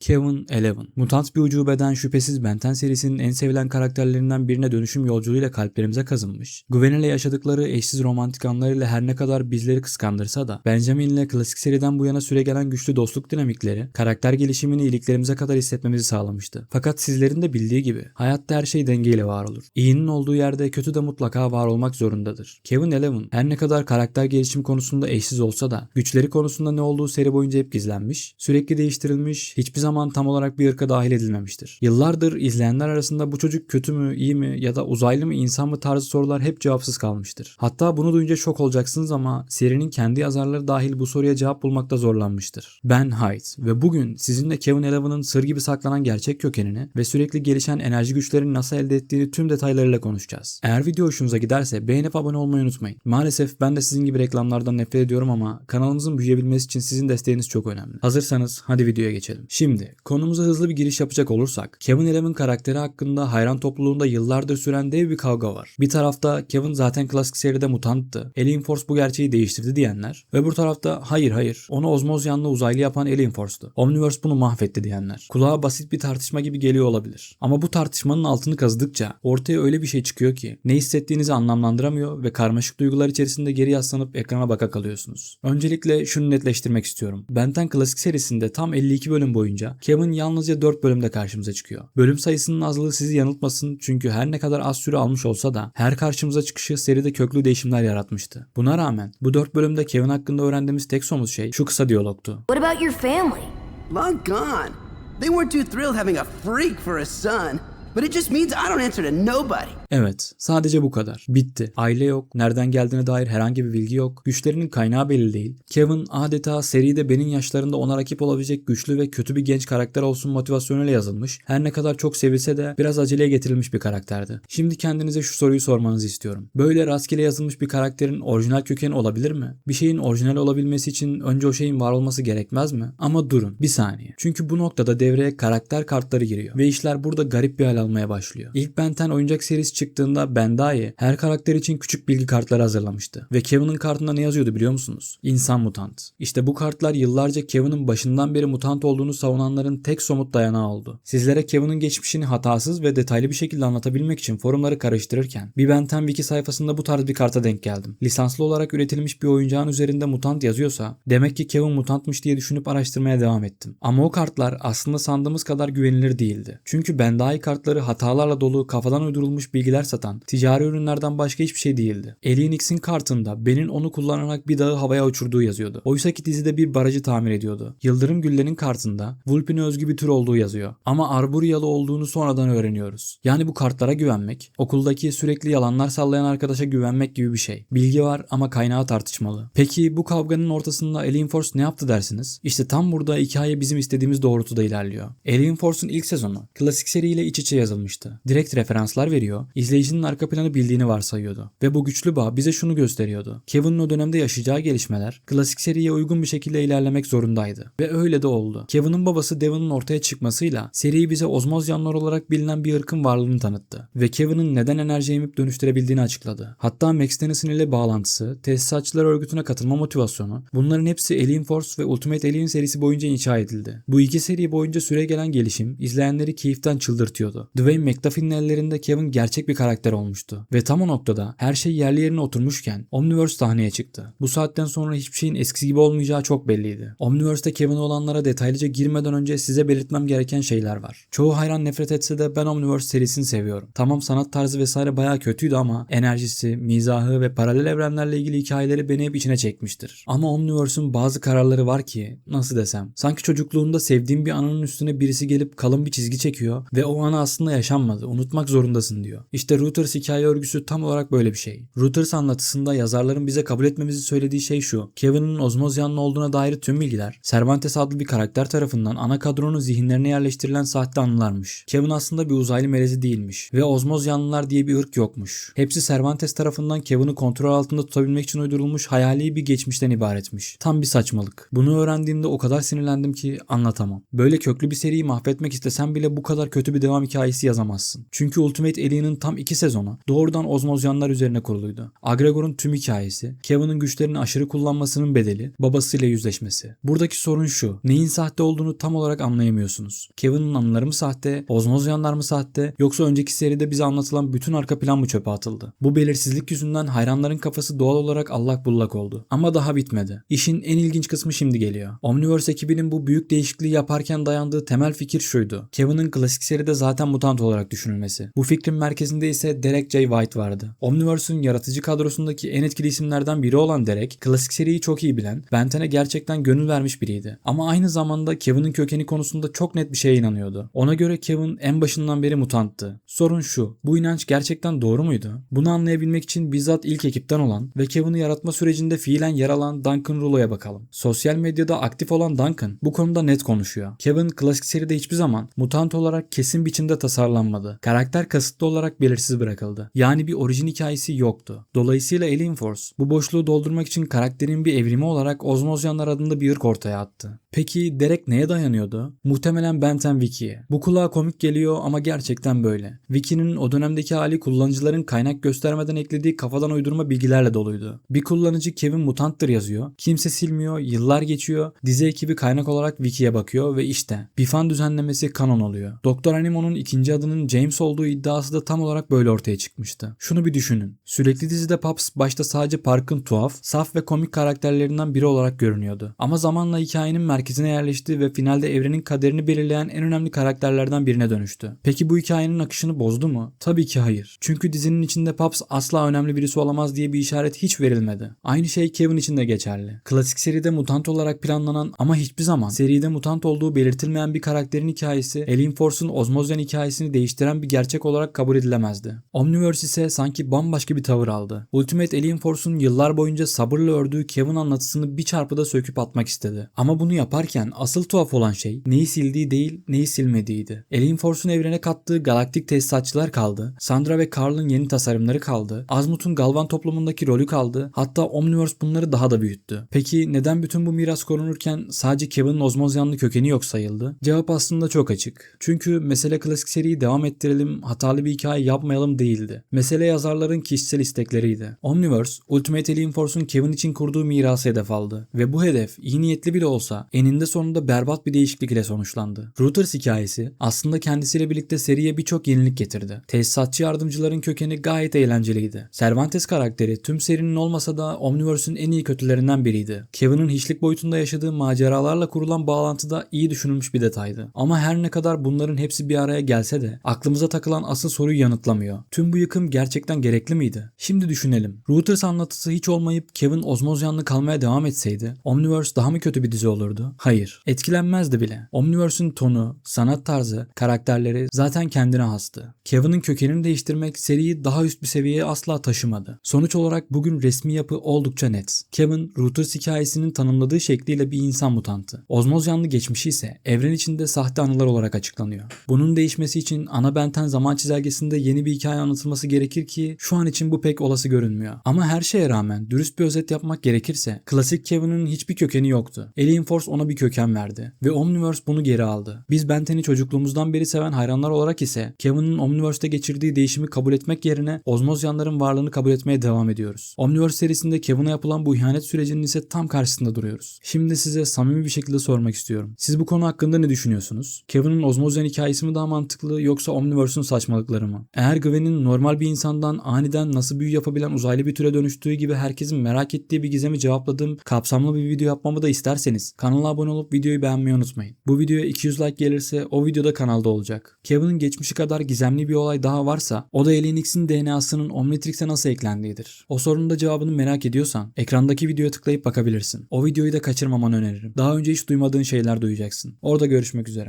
Kevin Eleven. Mutant bir ucubeden şüphesiz Ben 10 serisinin en sevilen karakterlerinden birine dönüşüm yolculuğuyla kalplerimize kazınmış. Gwen ile yaşadıkları eşsiz romantik anlarıyla her ne kadar bizleri kıskandırsa da Benjamin ile klasik seriden bu yana süregelen güçlü dostluk dinamikleri karakter gelişimini iliklerimize kadar hissetmemizi sağlamıştı. Fakat sizlerin de bildiği gibi hayatta her şey dengeyle var olur. İyinin olduğu yerde kötü de mutlaka var olmak zorundadır. Kevin Eleven her ne kadar karakter gelişim konusunda eşsiz olsa da güçleri konusunda ne olduğu seri boyunca hep gizlenmiş, sürekli değiştirilmiş, hiçbir zaman tam olarak bir ırka dahil edilmemiştir. Yıllardır izleyenler arasında bu çocuk kötü mü, iyi mi ya da uzaylı mı, insan mı tarzı sorular hep cevapsız kalmıştır. Hatta bunu duyunca şok olacaksınız ama serinin kendi yazarları dahil bu soruya cevap bulmakta zorlanmıştır. Ben Hyde ve bugün sizinle Kevin Eleven'ın sır gibi saklanan gerçek kökenini ve sürekli gelişen enerji güçlerini nasıl elde ettiğini tüm detaylarıyla konuşacağız. Eğer video hoşunuza giderse beğenip abone olmayı unutmayın. Maalesef ben de sizin gibi reklamlardan nefret ediyorum ama kanalımızın büyüyebilmesi için sizin desteğiniz çok önemli. Hazırsanız hadi videoya geçelim. Şimdi konumuza hızlı bir giriş yapacak olursak Kevin Eleven karakteri hakkında hayran topluluğunda yıllardır süren dev bir kavga var. Bir tarafta Kevin zaten klasik seride mutanttı, Alien Force bu gerçeği değiştirdi diyenler. Öbür tarafta hayır onu ozmoz yanlı uzaylı yapan Alien Force'tu. Omniverse bunu mahvetti diyenler. Kulağa basit bir tartışma gibi geliyor olabilir. Ama bu tartışmanın altını kazıdıkça ortaya öyle bir şey çıkıyor ki ne hissettiğinizi anlamlandıramıyor ve karmaşık duygular içerisinde geri yaslanıp ekrana baka kalıyorsunuz. Öncelikle şunu netleştirmek istiyorum. Ben 10 klasik serisinde tam 52 bölüm boyunca Kevin yalnızca 4 bölümde karşımıza çıkıyor. Bölüm sayısının azlığı sizi yanıltmasın çünkü her ne kadar az süre almış olsa da her karşımıza çıkışı seride köklü değişimler yaratmıştı. Buna rağmen bu 4 bölümde Kevin hakkında öğrendiğimiz tek somut şey şu kısa diyalogtu. What about your family? Long gone. They weren't too thrilled having a freak for a son, but it just means I don't answer to nobody. Evet, sadece bu kadar. Bitti. Aile yok, nereden geldiğine dair herhangi bir bilgi yok, güçlerinin kaynağı belli değil. Kevin adeta seride benim yaşlarında ona rakip olabilecek güçlü ve kötü bir genç karakter olsun motivasyonuyla yazılmış, her ne kadar çok sevilse de biraz aceleye getirilmiş bir karakterdi. Şimdi kendinize şu soruyu sormanızı istiyorum. Böyle rastgele yazılmış bir karakterin orijinal kökeni olabilir mi? Bir şeyin orijinal olabilmesi için önce o şeyin var olması gerekmez mi? Ama durun, bir saniye. Çünkü bu noktada devreye karakter kartları giriyor ve işler burada garip bir hal almaya başlıyor. İlk Ben 10 oyuncak serisi çıktığında Bandai her karakter için küçük bilgi kartları hazırlamıştı. Ve Kevin'in kartında ne yazıyordu biliyor musunuz? İnsan mutant. İşte bu kartlar yıllarca Kevin'in başından beri mutant olduğunu savunanların tek somut dayanağı oldu. Sizlere Kevin'in geçmişini hatasız ve detaylı bir şekilde anlatabilmek için forumları karıştırırken bir Ben 10 wiki sayfasında bu tarz bir karta denk geldim. Lisanslı olarak üretilmiş bir oyuncağın üzerinde mutant yazıyorsa demek ki Kevin mutantmış diye düşünüp araştırmaya devam ettim. Ama o kartlar aslında sandığımız kadar güvenilir değildi. Çünkü Bandai kartları hatalarla dolu, kafadan uydurulmuş bilgiler satan ticari ürünlerden başka hiçbir şey değildi. Alien X'in kartında Ben'in onu kullanarak bir dağı havaya uçurduğu yazıyordu. Oysaki dizide bir barajı tamir ediyordu. Yıldırım Güller'in kartında Vulpin'e özgü bir tür olduğu yazıyor. Ama Arboriyalı olduğunu sonradan öğreniyoruz. Yani bu kartlara güvenmek, okuldaki sürekli yalanlar sallayan arkadaşa güvenmek gibi bir şey. Bilgi var ama kaynağı tartışmalı. Peki bu kavganın ortasında Alien Force ne yaptı dersiniz? İşte tam burada hikaye bizim istediğimiz doğrultuda ilerliyor. Alien Force'un ilk sezonu klasik seriyle iç içe yazılmıştı. Direkt referanslar veriyor, izleyicinin arka planı bildiğini varsayıyordu. Ve bu güçlü bağ bize şunu gösteriyordu. Kevin'in o dönemde yaşayacağı gelişmeler klasik seriye uygun bir şekilde ilerlemek zorundaydı. Ve öyle de oldu. Kevin'in babası Devon'un ortaya çıkmasıyla seriyi bize ozmoz yanlar olarak bilinen bir ırkın varlığını tanıttı. Ve Kevin'in neden enerji emip dönüştürebildiğini açıkladı. Hatta Max Tennyson ile bağlantısı, tesisatçılar örgütüne katılma motivasyonu, bunların hepsi Alien Force ve Ultimate Alien serisi boyunca inşa edildi. Bu iki seri boyunca süregelen gelişim izleyenleri keyiften çıldırtıyordu. Dwayne McDuffie'nin ellerinde Kevin gerçek bir karakter olmuştu. Ve tam o noktada her şey yerli yerine oturmuşken Omniverse sahneye çıktı. Bu saatten sonra hiçbir şeyin eskisi gibi olmayacağı çok belliydi. Omniverse'te Kevin'e olanlara detaylıca girmeden önce size belirtmem gereken şeyler var. Çoğu hayran nefret etse de ben Omniverse serisini seviyorum. Tamam sanat tarzı vesaire bayağı kötüydü ama enerjisi, mizahı ve paralel evrenlerle ilgili hikayeleri beni hep içine çekmiştir. Ama Omniverse'ün bazı kararları var ki nasıl desem sanki çocukluğunda sevdiğim bir anının üstüne birisi gelip kalın bir çizgi çekiyor ve o ana aslında yaşanmadı. Unutmak zorundasın diyor. İşte Reuters hikaye örgüsü tam olarak böyle bir şey. Reuters anlatısında yazarların bize kabul etmemizi söylediği şey şu. Kevin'in ozmoz yanlı olduğuna dair tüm bilgiler Cervantes adlı bir karakter tarafından ana kadronun zihinlerine yerleştirilen sahte anılarmış. Kevin aslında bir uzaylı melezi değilmiş ve ozmoz yanlılar diye bir ırk yokmuş. Hepsi Cervantes tarafından Kevin'i kontrol altında tutabilmek için uydurulmuş hayali bir geçmişten ibaretmiş. Tam bir saçmalık. Bunu öğrendiğimde o kadar sinirlendim ki anlatamam. Böyle köklü bir seriyi mahvetmek istesem bile bu kadar kötü bir devam hikayesi hikayesi yazamazsın. Çünkü Ultimate Alien'ın tam 2 sezonu doğrudan ozmozyanlar üzerine kuruluydu. Agregor'un tüm hikayesi, Kevin'in güçlerini aşırı kullanmasının bedeli, babasıyla yüzleşmesi. Buradaki sorun şu: neyin sahte olduğunu tam olarak anlayamıyorsunuz. Kevin'in anıları mı sahte, ozmozyanlar mı sahte, yoksa önceki seride bize anlatılan bütün arka plan mı çöpe atıldı? Bu belirsizlik yüzünden hayranların kafası doğal olarak allak bullak oldu. Ama daha bitmedi. İşin en ilginç kısmı şimdi geliyor. Omniverse ekibinin bu büyük değişikliği yaparken dayandığı temel fikir şuydu: Kevin'in klasik seride zaten mutant olarak düşünülmesi. Bu fikrin merkezinde ise Derek J. White vardı. Omniverse'ün yaratıcı kadrosundaki en etkili isimlerden biri olan Derek, klasik seriyi çok iyi bilen, Ben 10'e gerçekten gönül vermiş biriydi. Ama aynı zamanda Kevin'in kökeni konusunda çok net bir şeye inanıyordu. Ona göre Kevin en başından beri mutanttı. Sorun şu: bu inanç gerçekten doğru muydu? Bunu anlayabilmek için bizzat ilk ekipten olan ve Kevin'i yaratma sürecinde fiilen yer alan Duncan Rouleau'ya bakalım. Sosyal medyada aktif olan Duncan bu konuda net konuşuyor. Kevin klasik seride hiçbir zaman mutant olarak kesin biçimde tasarlanmadı. Karakter kasıtlı olarak belirsiz bırakıldı. Yani bir orijin hikayesi yoktu. Dolayısıyla Alien Force bu boşluğu doldurmak için karakterin bir evrimi olarak Ozmozyanlar adında bir ırk ortaya attı. Peki Derek neye dayanıyordu? Muhtemelen Ben 10 Wiki'ye. Bu kulağa komik geliyor ama gerçekten böyle. Wiki'nin o dönemdeki hali kullanıcıların kaynak göstermeden eklediği kafadan uydurma bilgilerle doluydu. Bir kullanıcı Kevin mutanttır yazıyor. Kimse silmiyor, yıllar geçiyor. Dizi ekibi kaynak olarak Wiki'ye bakıyor ve işte bir fan düzenlemesi kanon oluyor. Dr. Animo'nun ikinci adının James olduğu iddiası da tam olarak böyle ortaya çıkmıştı. Şunu bir düşünün. Sürekli dizide Pops başta sadece Park'ın tuhaf, saf ve komik karakterlerinden biri olarak görünüyordu. Ama zamanla hikayenin merkezine yerleşti ve finalde evrenin kaderini belirleyen en önemli karakterlerden birine dönüştü. Peki bu hikayenin akışını bozdu mu? Tabii ki hayır. Çünkü dizinin içinde Pops asla önemli birisi olamaz diye bir işaret hiç verilmedi. Aynı şey Kevin için de geçerli. Klasik seride mutant olarak planlanan ama hiçbir zaman seride mutant olduğu belirtilmeyen bir karakterin hikayesi Alien Force'un Ozmozyan hikayesini değiştiren bir gerçek olarak kabul edilemezdi. Omniverse ise sanki bambaşka bir tavır aldı. Ultimate Alien Force'un yıllar boyunca sabırla ördüğü Kevin anlatısını bir çarpıda söküp atmak istedi. Ama bunu yaparken asıl tuhaf olan şey neyi sildiği değil, neyi silmediğiydi. Alien Force'un evrene kattığı galaktik tesisatçılar kaldı. Sandra ve Carl'ın yeni tasarımları kaldı. Azimuth'un Galvan toplumundaki rolü kaldı. Hatta Omniverse bunları daha da büyüttü. Peki neden bütün bu miras korunurken sadece Kevin'in ozmozyanlı kökeni yok sayıldı? Cevap aslında çok açık. Çünkü mesele klasik seriyi devam ettirelim, hatalı bir hikaye yapmayalım değildi. Mesele yazarların kişisel istekleriydi. Omniverse, Ultimate Alien Force'un Kevin için kurduğu mirası hedef aldı. Ve bu hedef iyi niyetli bile olsa eninde sonunda berbat bir değişiklik ile sonuçlandı. Reuters hikayesi aslında kendisiyle birlikte seriye birçok yenilik getirdi. Tesisatçı yardımcıların kökeni gayet eğlenceliydi. Cervantes karakteri tüm serinin olmasa da Omniverse'ün en iyi kötülerinden biriydi. Kevin'in hiçlik boyutunda yaşadığı maceralarla kurulan bağlantıda iyi düşünülmüş bir detaydı. Ama her ne kadar bunların hepsi bir araya gelse de aklımıza takılan asıl soruyu yanıtlamıyor. Tüm bu yıkım gerçekten gerekli miydi? Şimdi düşünelim. Reuters anlatısı hiç olmayıp Kevin ozmozyanlı kalmaya devam etseydi Omniverse daha mı kötü bir dizi olurdu? Hayır. Etkilenmezdi bile. Omniverse'ün tonu, sanat tarzı, karakterleri zaten kendine hastı. Kevin'in kökenini değiştirmek seriyi daha üst bir seviyeye asla taşımadı. Sonuç olarak bugün resmi yapı oldukça net. Kevin, Reuters hikayesinin tanımladığı şekliyle bir insan mutantı. Ozmozyanlı geçmişi ise evren içinde sahte anılar olarak açıklanıyor. Bunun değişmesi için ana Ben 10 zaman çizelgesinde yeni bir hikaye anlatılması gerekir ki şu an için bu pek olası görünmüyor. Ama her şeye rağmen dürüst bir özet yapmak gerekirse klasik Kevin'in hiçbir kökeni yoktu. Alien Force ona bir köken verdi ve Omniverse bunu geri aldı. Biz Ben 10'i çocukluğumuzdan beri seven hayranlar olarak ise Kevin'in Omniverse'te geçirdiği değişimi kabul etmek yerine ozmozyanların varlığını kabul etmeye devam ediyoruz. Omniverse serisinde Kevin'e yapılan bu ihanet sürecinin ise tam karşısında duruyoruz. Şimdi size samimi bir şekilde sormak istiyorum. Siz bu konu hakkında ne düşünüyorsunuz? Kevin'in ozmozyan hikayesi mi daha mantıklı yoksa Omniverse'ün saçmalıkları mı? Eğer Gwen'in normal bir insandan aniden nasıl büyü yapabilen uzaylı bir türe dönüştüğü gibi herkesin merak ettiği bir gizemi cevapladığım kapsamlı bir video yapmamı da isterseniz kanala abone olup videoyu beğenmeyi unutmayın. Bu videoya 200 like gelirse o videoda kanalda olacak. Kevin'in geçmişi kadar gizemli bir olay daha varsa o da Alien X'in DNA'sının Omnitrix'e nasıl eklendiğidir. O sorunun da cevabını merak ediyorsan ekrandaki videoya tıklayıp bakabilirsin. O videoyu da kaçırmamanı öneririm. Daha önce hiç duymadığın şeyler duyacaksın. Orada görüşmek üzere.